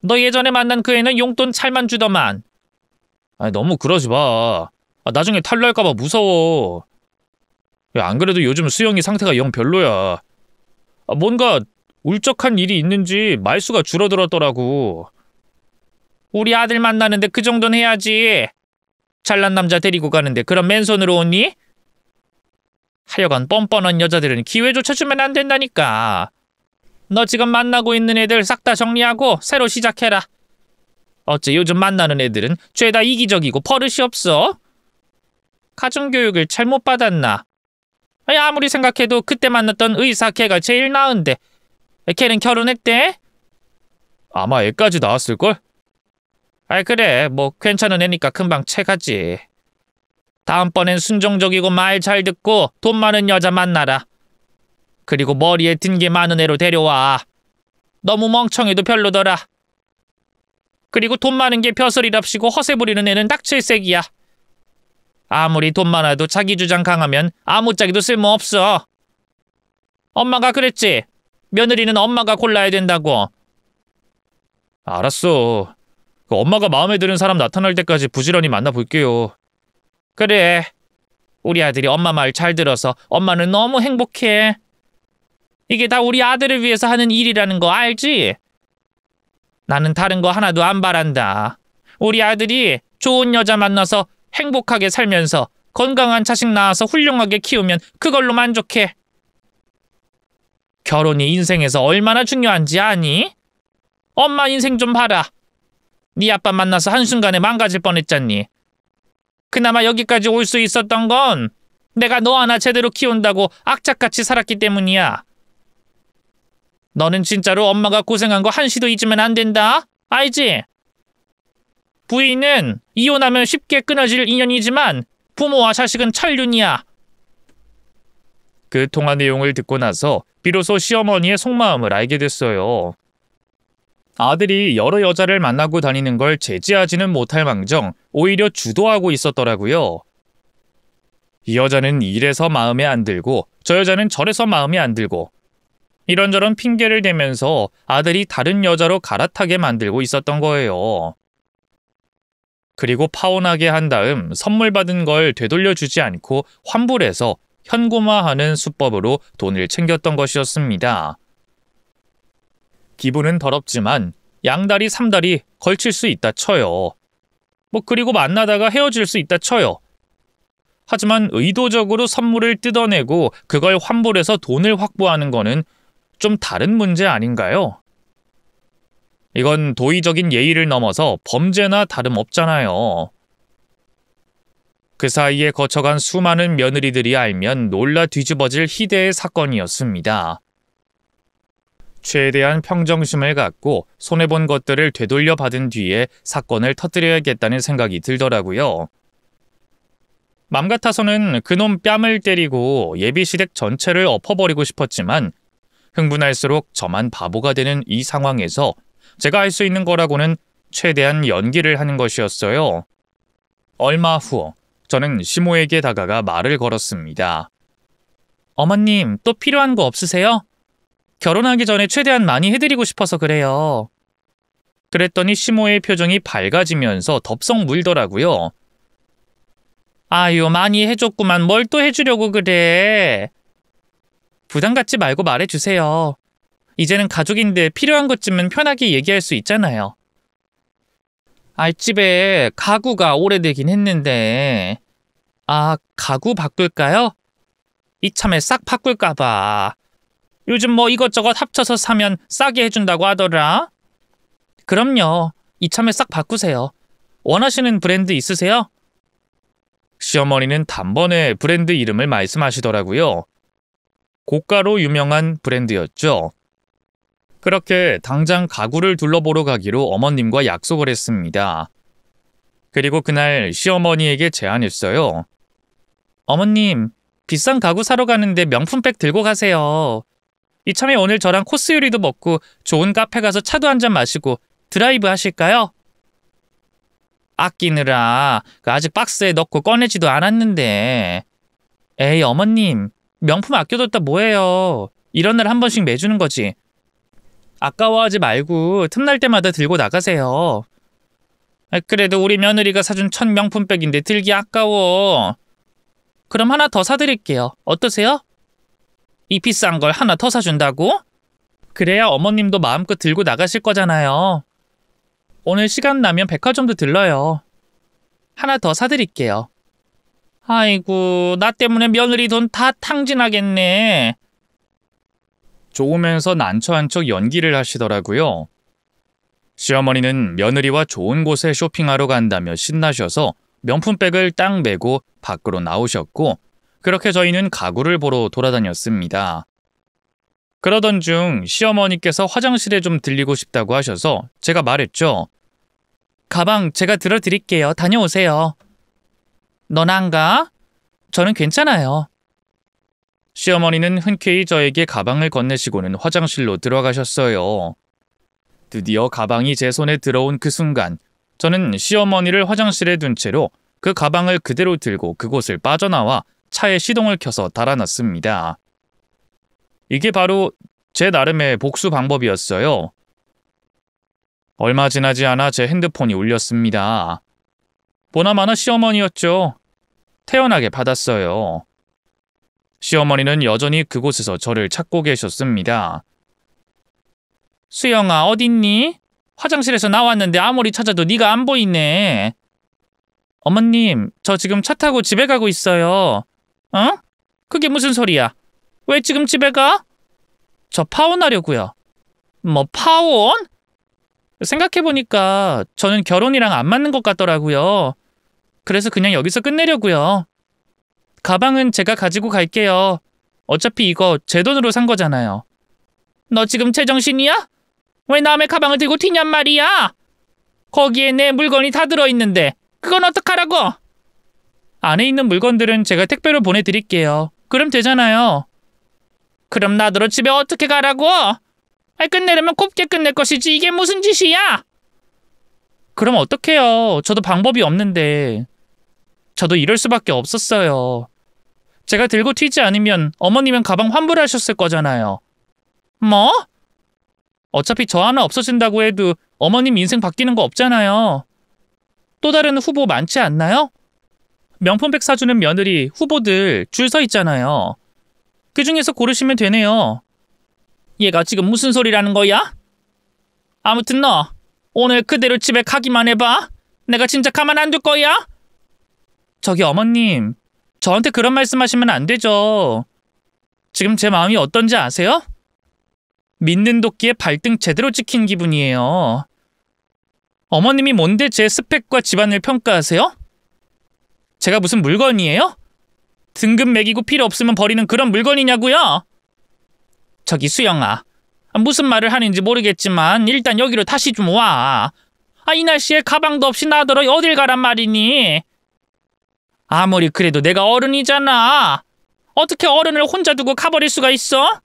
너 예전에 만난 그 애는 용돈 잘만 주더만. 너무 그러지 마. 나중에 탈날까봐 무서워. 야, 안 그래도 요즘 수영이 상태가 영 별로야. 뭔가 울적한 일이 있는지 말수가 줄어들었더라고. 우리 아들 만나는데 그 정도는 해야지. 잘난 남자 데리고 가는데 그런 맨손으로 오니? 하여간 뻔뻔한 여자들은 기회조차 주면 안 된다니까. 너 지금 만나고 있는 애들 싹 다 정리하고 새로 시작해라. 어째 요즘 만나는 애들은 죄다 이기적이고 버릇이 없어? 가정교육을 잘못 받았나? 아무리 생각해도 그때 만났던 의사 걔가 제일 나은데 걔는 결혼했대? 아마 애까지 낳았을걸? 그래 뭐 괜찮은 애니까 금방 채가지. 다음번엔 순종적이고 말 잘 듣고 돈 많은 여자 만나라. 그리고 머리에 든 게 많은 애로 데려와. 너무 멍청해도 별로더라. 그리고 돈 많은 게 벼슬이랍시고 허세 부리는 애는 딱 질색이야. 아무리 돈 많아도 자기 주장 강하면 아무짝에도 쓸모없어. 엄마가 그랬지. 며느리는 엄마가 골라야 된다고. 알았어. 엄마가 마음에 드는 사람 나타날 때까지 부지런히 만나볼게요. 그래. 우리 아들이 엄마 말 잘 들어서 엄마는 너무 행복해. 이게 다 우리 아들을 위해서 하는 일이라는 거 알지? 나는 다른 거 하나도 안 바란다. 우리 아들이 좋은 여자 만나서 행복하게 살면서 건강한 자식 낳아서 훌륭하게 키우면 그걸로 만족해. 결혼이 인생에서 얼마나 중요한지 아니? 엄마 인생 좀 봐라. 네 아빠 만나서 한순간에 망가질 뻔했잖니. 그나마 여기까지 올 수 있었던 건 내가 너 하나 제대로 키운다고 악착같이 살았기 때문이야. 너는 진짜로 엄마가 고생한 거 한시도 잊으면 안 된다. 알지? 부인은 이혼하면 쉽게 끊어질 인연이지만 부모와 자식은 천륜이야. 그 통화 내용을 듣고 나서 비로소 시어머니의 속마음을 알게 됐어요. 아들이 여러 여자를 만나고 다니는 걸 제지하지는 못할 망정 오히려 주도하고 있었더라고요. 이 여자는 이래서 마음에 안 들고 저 여자는 저래서 마음에 안 들고 이런저런 핑계를 대면서 아들이 다른 여자로 갈아타게 만들고 있었던 거예요. 그리고 파혼하게 한 다음 선물 받은 걸 되돌려주지 않고 환불해서 현금화하는 수법으로 돈을 챙겼던 것이었습니다. 기분은 더럽지만 양다리 삼다리 걸칠 수 있다 쳐요. 그리고 만나다가 헤어질 수 있다 쳐요. 하지만 의도적으로 선물을 뜯어내고 그걸 환불해서 돈을 확보하는 거는 좀 다른 문제 아닌가요? 이건 도의적인 예의를 넘어서 범죄나 다름없잖아요. 그 사이에 거쳐간 수많은 며느리들이 알면 놀라 뒤집어질 희대의 사건이었습니다. 최대한 평정심을 갖고 손해본 것들을 되돌려 받은 뒤에 사건을 터뜨려야겠다는 생각이 들더라고요. 맘 같아서는 그놈 뺨을 때리고 예비시댁 전체를 엎어버리고 싶었지만 흥분할수록 저만 바보가 되는 이 상황에서 제가 할 수 있는 거라고는 최대한 연기를 하는 것이었어요. 얼마 후 저는 시모에게 다가가 말을 걸었습니다. 어머님, 또 필요한 거 없으세요? 결혼하기 전에 최대한 많이 해드리고 싶어서 그래요. 그랬더니 시모의 표정이 밝아지면서 덥석 물더라고요. 아유, 많이 해줬구만. 뭘 또 해주려고 그래. 부담 갖지 말고 말해주세요. 이제는 가족인데 필요한 것쯤은 편하게 얘기할 수 있잖아요. 집에 가구가 오래되긴 했는데. 가구 바꿀까요? 이참에 싹 바꿀까 봐. 요즘 이것저것 합쳐서 사면 싸게 해준다고 하더라. 그럼요. 이참에 싹 바꾸세요. 원하시는 브랜드 있으세요? 시어머니는 단번에 브랜드 이름을 말씀하시더라고요. 고가로 유명한 브랜드였죠. 그렇게 당장 가구를 둘러보러 가기로 어머님과 약속을 했습니다. 그리고 그날 시어머니에게 제안했어요. 어머님, 비싼 가구 사러 가는데 명품백 들고 가세요. 이참에 오늘 저랑 코스 요리도 먹고 좋은 카페 가서 차도 한잔 마시고 드라이브 하실까요? 아끼느라 아직 박스에 넣고 꺼내지도 않았는데. 에이, 어머님, 명품 아껴뒀다 뭐해요. 이런 날 한 번씩 매주는 거지. 아까워하지 말고 틈날 때마다 들고 나가세요. 그래도 우리 며느리가 사준 첫 명품백인데 들기 아까워. 그럼 하나 더 사드릴게요. 어떠세요? 이 비싼 걸 하나 더 사준다고? 그래야 어머님도 마음껏 들고 나가실 거잖아요. 오늘 시간 나면 백화점도 들러요. 하나 더 사드릴게요. 아이고, 나 때문에 며느리 돈 다 탕진하겠네. 좋으면서 난처한 척 연기를 하시더라고요. 시어머니는 며느리와 좋은 곳에 쇼핑하러 간다며 신나셔서 명품백을 딱 메고 밖으로 나오셨고, 그렇게 저희는 가구를 보러 돌아다녔습니다. 그러던 중 시어머니께서 화장실에 좀 들리고 싶다고 하셔서 제가 말했죠. 가방 제가 들어드릴게요. 다녀오세요. 넌 안 가? 저는 괜찮아요. 시어머니는 흔쾌히 저에게 가방을 건네시고는 화장실로 들어가셨어요. 드디어 가방이 제 손에 들어온 그 순간 저는 시어머니를 화장실에 둔 채로 그 가방을 그대로 들고 그곳을 빠져나와 차에 시동을 켜서 달아났습니다. 이게 바로 제 나름의 복수 방법이었어요. 얼마 지나지 않아 제 핸드폰이 울렸습니다. 보나마나 시어머니였죠. 태연하게 받았어요. 시어머니는 여전히 그곳에서 저를 찾고 계셨습니다. 수영아, 어딨니? 화장실에서 나왔는데 아무리 찾아도 네가 안 보이네. 어머님, 저 지금 차 타고 집에 가고 있어요. 어? 그게 무슨 소리야? 왜 지금 집에 가? 저 파혼하려고요. 뭐 파혼? 생각해보니까 저는 결혼이랑 안 맞는 것 같더라고요. 그래서 그냥 여기서 끝내려고요. 가방은 제가 가지고 갈게요. 어차피 이거 제 돈으로 산 거잖아요. 너 지금 제정신이야? 왜 남의 가방을 들고 튀냔 말이야? 거기에 내 물건이 다 들어있는데 그건 어떡하라고? 안에 있는 물건들은 제가 택배로 보내드릴게요. 그럼 되잖아요. 그럼 나더러 집에 어떻게 가라고? 끝내려면 곱게 끝낼 것이지 이게 무슨 짓이야? 그럼 어떡해요. 저도 방법이 없는데. 저도 이럴 수밖에 없었어요. 제가 들고 튀지 않으면 어머님은 가방 환불하셨을 거잖아요. 뭐? 어차피 저 하나 없어진다고 해도 어머님 인생 바뀌는 거 없잖아요. 또 다른 후보 많지 않나요? 명품백 사주는 며느리, 후보들 줄 서 있잖아요. 그 중에서 고르시면 되네요. 얘가 지금 무슨 소리라는 거야? 아무튼 너 오늘 그대로 집에 가기만 해봐. 내가 진짜 가만 안 둘 거야? 저기 어머님, 저한테 그런 말씀하시면 안 되죠. 지금 제 마음이 어떤지 아세요? 믿는 도끼에 발등 제대로 찍힌 기분이에요. 어머님이 뭔데 제 스펙과 집안을 평가하세요? 제가 무슨 물건이에요? 등급 매기고 필요 없으면 버리는 그런 물건이냐고요? 저기 수영아, 무슨 말을 하는지 모르겠지만 일단 여기로 다시 좀 와. 이 날씨에 가방도 없이 나더러 어딜 가란 말이니? 아무리 그래도 내가 어른이잖아. 어떻게 어른을 혼자 두고 가버릴 수가 있어?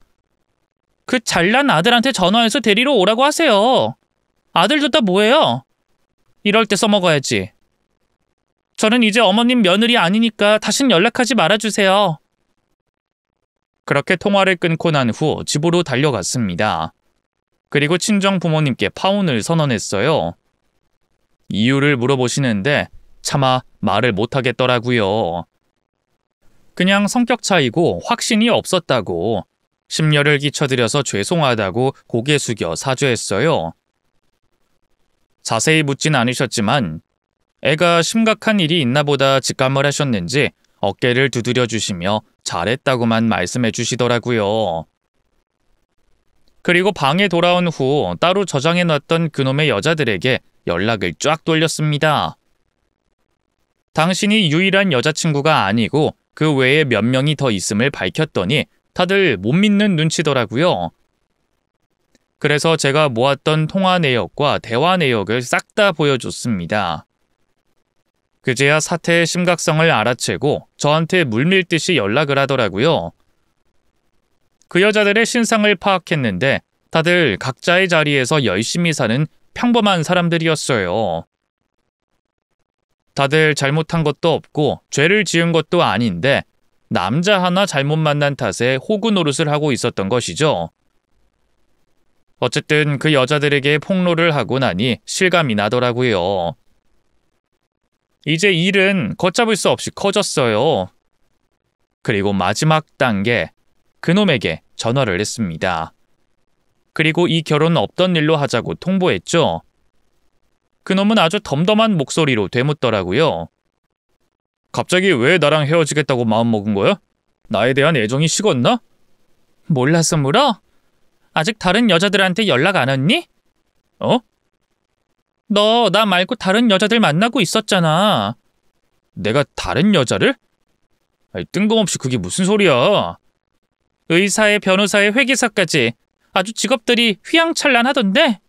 그 잘난 아들한테 전화해서 데리러 오라고 하세요. 아들 뒀다 뭐해요? 이럴 때 써먹어야지. 저는 이제 어머님 며느리 아니니까 다신 연락하지 말아주세요. 그렇게 통화를 끊고 난 후 집으로 달려갔습니다. 그리고 친정 부모님께 파혼을 선언했어요. 이유를 물어보시는데 차마 말을 못하겠더라고요. 그냥 성격 차이고 확신이 없었다고, 심려를 끼쳐드려서 죄송하다고 고개 숙여 사죄했어요. 자세히 묻진 않으셨지만 애가 심각한 일이 있나 보다 직감을 하셨는지 어깨를 두드려 주시며 잘했다고만 말씀해 주시더라고요. 그리고 방에 돌아온 후 따로 저장해 놨던 그놈의 여자들에게 연락을 쫙 돌렸습니다. 당신이 유일한 여자친구가 아니고 그 외에 몇 명이 더 있음을 밝혔더니 다들 못 믿는 눈치더라고요. 그래서 제가 모았던 통화 내역과 대화 내역을 싹 다 보여줬습니다. 그제야 사태의 심각성을 알아채고 저한테 물밀듯이 연락을 하더라고요. 그 여자들의 신상을 파악했는데 다들 각자의 자리에서 열심히 사는 평범한 사람들이었어요. 다들 잘못한 것도 없고 죄를 지은 것도 아닌데 남자 하나 잘못 만난 탓에 호구 노릇을 하고 있었던 것이죠. 어쨌든 그 여자들에게 폭로를 하고 나니 실감이 나더라고요. 이제 일은 걷잡을 수 없이 커졌어요. 그리고 마지막 단계, 그놈에게 전화를 했습니다. 그리고 이 결혼 없던 일로 하자고 통보했죠. 그놈은 아주 덤덤한 목소리로 되묻더라고요. 갑자기 왜 나랑 헤어지겠다고 마음먹은 거야? 나에 대한 애정이 식었나? 몰라서 물어? 아직 다른 여자들한테 연락 안 왔니? 어? 너 나 말고 다른 여자들 만나고 있었잖아. 내가 다른 여자를? 뜬금없이 그게 무슨 소리야. 의사에 변호사에 회계사까지 아주 직업들이 휘황찬란하던데?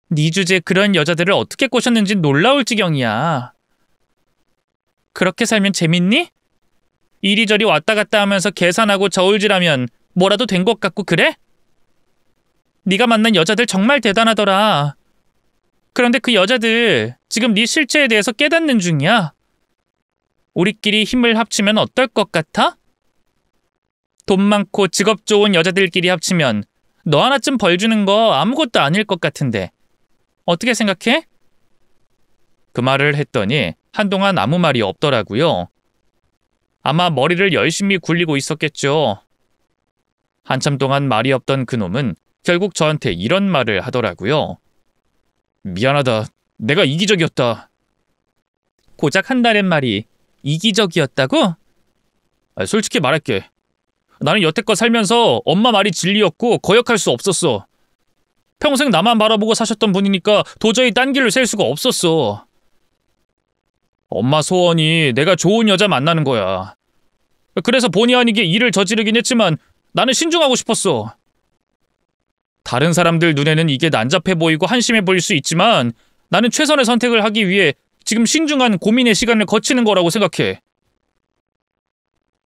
네 주제에 그런 여자들을 어떻게 꼬셨는지 놀라울 지경이야. 그렇게 살면 재밌니? 이리저리 왔다 갔다 하면서 계산하고 저울질하면 뭐라도 된 것 같고 그래? 네가 만난 여자들 정말 대단하더라. 그런데 그 여자들 지금 네 실체에 대해서 깨닫는 중이야. 우리끼리 힘을 합치면 어떨 것 같아? 돈 많고 직업 좋은 여자들끼리 합치면 너 하나쯤 벌 주는 거 아무것도 아닐 것 같은데 어떻게 생각해? 그 말을 했더니 한동안 아무 말이 없더라고요. 아마 머리를 열심히 굴리고 있었겠죠. 한참 동안 말이 없던 그놈은 결국 저한테 이런 말을 하더라고요. 미안하다. 내가 이기적이었다. 고작 한다는 말이 이기적이었다고? 솔직히 말할게. 나는 여태껏 살면서 엄마 말이 진리였고 거역할 수 없었어. 평생 나만 바라보고 사셨던 분이니까 도저히 딴 길을 셀 수가 없었어. 엄마 소원이 내가 좋은 여자 만나는 거야. 그래서 본의 아니게 일을 저지르긴 했지만 나는 신중하고 싶었어. 다른 사람들 눈에는 이게 난잡해 보이고 한심해 보일 수 있지만 나는 최선의 선택을 하기 위해 지금 신중한 고민의 시간을 거치는 거라고 생각해.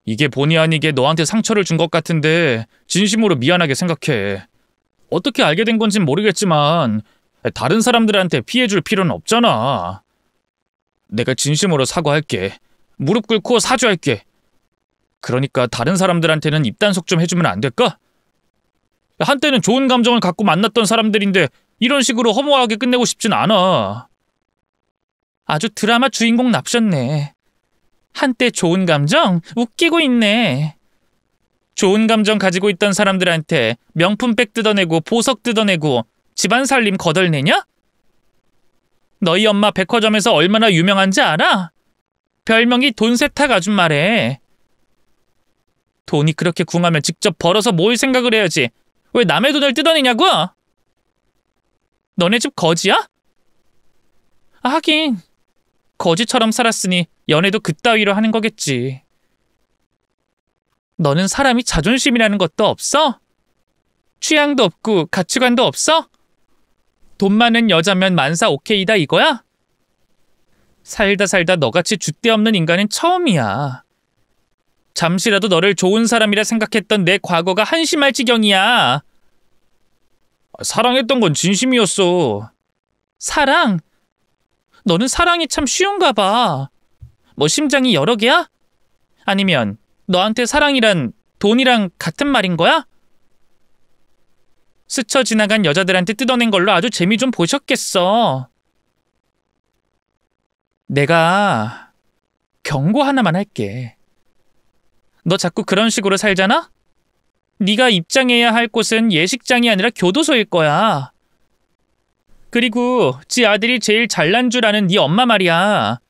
이게 본의 아니게 너한테 상처를 준 것 같은데 진심으로 미안하게 생각해. 어떻게 알게 된 건진 모르겠지만 다른 사람들한테 피해 줄 필요는 없잖아. 내가 진심으로 사과할게. 무릎 꿇고 사죄할게. 그러니까 다른 사람들한테는 입단속 좀 해주면 안 될까? 한때는 좋은 감정을 갖고 만났던 사람들인데 이런 식으로 허무하게 끝내고 싶진 않아. 아주 드라마 주인공 납셨네. 한때 좋은 감정? 웃기고 있네. 좋은 감정 가지고 있던 사람들한테 명품백 뜯어내고 보석 뜯어내고 집안 살림 거덜내냐? 너희 엄마 백화점에서 얼마나 유명한지 알아? 별명이 돈 세탁 아줌마래. 돈이 그렇게 궁하면 직접 벌어서 모을 생각을 해야지. 왜 남의 돈을 뜯어내냐고? 너네 집 거지야? 하긴 거지처럼 살았으니 연애도 그따위로 하는 거겠지. 너는 사람이 자존심이라는 것도 없어? 취향도 없고 가치관도 없어? 돈 많은 여자면 만사 오케이다 이거야? 살다 살다 너같이 줏대 없는 인간은 처음이야. 잠시라도 너를 좋은 사람이라 생각했던 내 과거가 한심할 지경이야. 사랑했던 건 진심이었어. 사랑? 너는 사랑이 참 쉬운가 봐. 뭐 심장이 여러 개야? 아니면 너한테 사랑이란 돈이랑 같은 말인 거야? 스쳐 지나간 여자들한테 뜯어낸 걸로 아주 재미 좀 보셨겠어. 내가 경고 하나만 할게. 너 자꾸 그런 식으로 살잖아? 네가 입장해야 할 곳은 예식장이 아니라 교도소일 거야. 그리고 지 아들이 제일 잘난 줄 아는 네 엄마 말이야.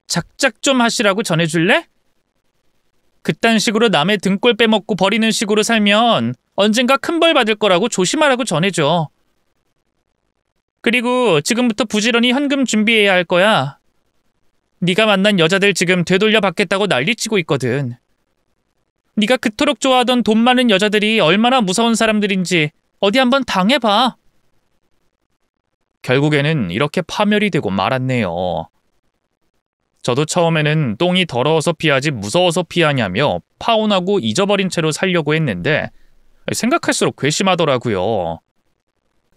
작작 좀 하시라고 전해줄래? 그딴 식으로 남의 등골 빼먹고 버리는 식으로 살면 언젠가 큰 벌 받을 거라고 조심하라고 전해줘. 그리고 지금부터 부지런히 현금 준비해야 할 거야. 네가 만난 여자들 지금 되돌려 받겠다고 난리치고 있거든. 네가 그토록 좋아하던 돈 많은 여자들이 얼마나 무서운 사람들인지 어디 한번 당해봐. 결국에는 이렇게 파멸이 되고 말았네요. 저도 처음에는 똥이 더러워서 피하지 무서워서 피하냐며 파혼하고 잊어버린 채로 살려고 했는데 생각할수록 괘씸하더라고요.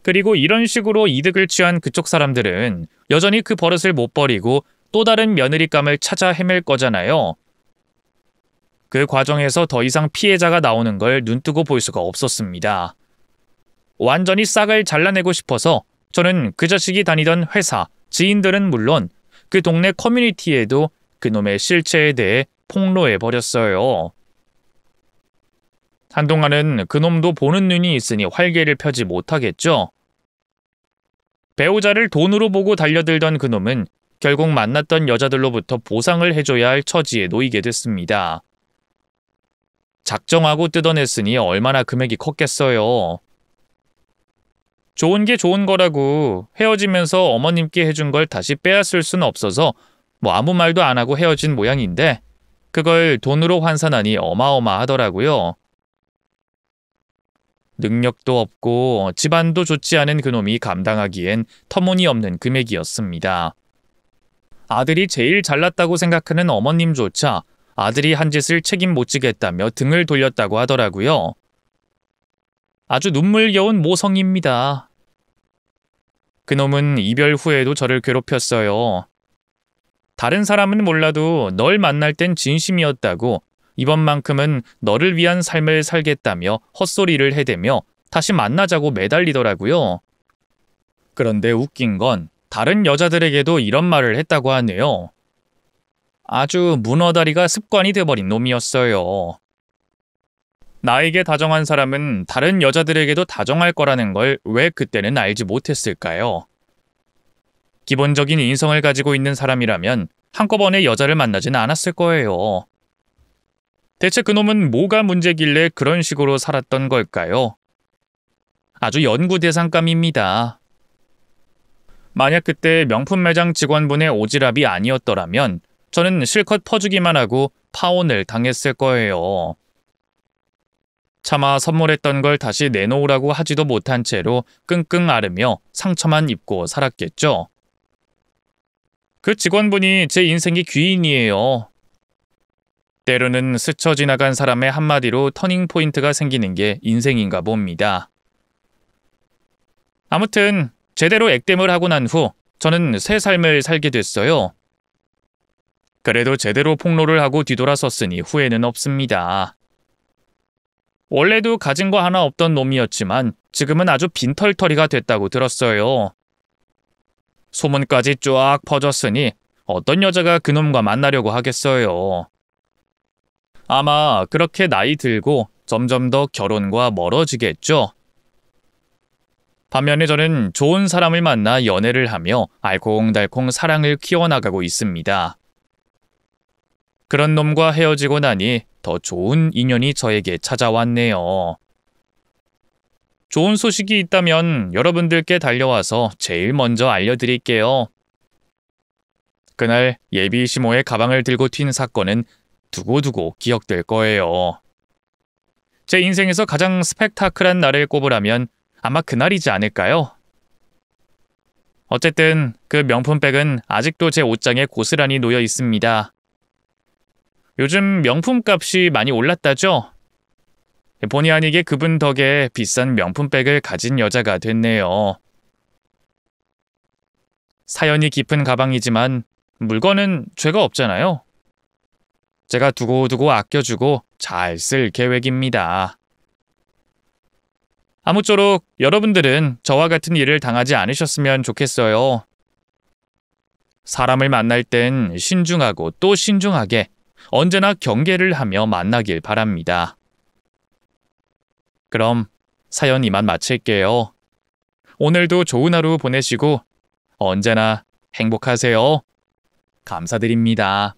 그리고 이런 식으로 이득을 취한 그쪽 사람들은 여전히 그 버릇을 못 버리고 또 다른 며느리감을 찾아 헤맬 거잖아요. 그 과정에서 더 이상 피해자가 나오는 걸 눈뜨고 볼 수가 없었습니다. 완전히 싹을 잘라내고 싶어서 저는 그 자식이 다니던 회사, 지인들은 물론 그 동네 커뮤니티에도 그놈의 실체에 대해 폭로해버렸어요. 한동안은 그놈도 보는 눈이 있으니 활개를 펴지 못하겠죠. 배우자를 돈으로 보고 달려들던 그놈은 결국 만났던 여자들로부터 보상을 해줘야 할 처지에 놓이게 됐습니다. 작정하고 뜯어냈으니 얼마나 금액이 컸겠어요. 좋은 게 좋은 거라고 헤어지면서 어머님께 해준 걸 다시 빼앗을 수는 없어서 뭐 아무 말도 안 하고 헤어진 모양인데 그걸 돈으로 환산하니 어마어마하더라고요. 능력도 없고 집안도 좋지 않은 그놈이 감당하기엔 터무니없는 금액이었습니다. 아들이 제일 잘났다고 생각하는 어머님조차 아들이 한 짓을 책임 못 지겠다며 등을 돌렸다고 하더라고요. 아주 눈물겨운 모성입니다. 그놈은 이별 후에도 저를 괴롭혔어요. 다른 사람은 몰라도 널 만날 땐 진심이었다고 이번만큼은 너를 위한 삶을 살겠다며 헛소리를 해대며 다시 만나자고 매달리더라고요. 그런데 웃긴 건 다른 여자들에게도 이런 말을 했다고 하네요. 아주 문어다리가 습관이 돼버린 놈이었어요. 나에게 다정한 사람은 다른 여자들에게도 다정할 거라는 걸 왜 그때는 알지 못했을까요? 기본적인 인성을 가지고 있는 사람이라면 한꺼번에 여자를 만나진 않았을 거예요. 대체 그놈은 뭐가 문제길래 그런 식으로 살았던 걸까요? 아주 연구 대상감입니다. 만약 그때 명품 매장 직원분의 오지랖이 아니었더라면 저는 실컷 퍼주기만 하고 파혼을 당했을 거예요. 차마 선물했던 걸 다시 내놓으라고 하지도 못한 채로 끙끙 앓으며 상처만 입고 살았겠죠. 그 직원분이 제 인생의 귀인이에요. 때로는 스쳐 지나간 사람의 한마디로 터닝포인트가 생기는 게 인생인가 봅니다. 아무튼 제대로 액땜을 하고 난 후 저는 새 삶을 살게 됐어요. 그래도 제대로 폭로를 하고 뒤돌아섰으니 후회는 없습니다. 원래도 가진 거 하나 없던 놈이었지만 지금은 아주 빈털터리가 됐다고 들었어요. 소문까지 쫙 퍼졌으니 어떤 여자가 그놈과 만나려고 하겠어요. 아마 그렇게 나이 들고 점점 더 결혼과 멀어지겠죠. 반면에 저는 좋은 사람을 만나 연애를 하며 알콩달콩 사랑을 키워나가고 있습니다. 그런 놈과 헤어지고 나니 더 좋은 인연이 저에게 찾아왔네요. 좋은 소식이 있다면 여러분들께 달려와서 제일 먼저 알려드릴게요. 그날 예비 시모의 가방을 들고 튄 사건은 두고두고 기억될 거예요. 제 인생에서 가장 스펙타클한 날을 꼽으라면 아마 그날이지 않을까요? 어쨌든 그 명품백은 아직도 제 옷장에 고스란히 놓여 있습니다. 요즘 명품 값이 많이 올랐다죠? 본의 아니게 그분 덕에 비싼 명품백을 가진 여자가 됐네요. 사연이 깊은 가방이지만 물건은 죄가 없잖아요. 제가 두고두고 아껴주고 잘 쓸 계획입니다. 아무쪼록 여러분들은 저와 같은 일을 당하지 않으셨으면 좋겠어요. 사람을 만날 땐 신중하고 또 신중하게 언제나 경계를 하며 만나길 바랍니다. 그럼 사연 이만 마칠게요. 오늘도 좋은 하루 보내시고 언제나 행복하세요. 감사드립니다.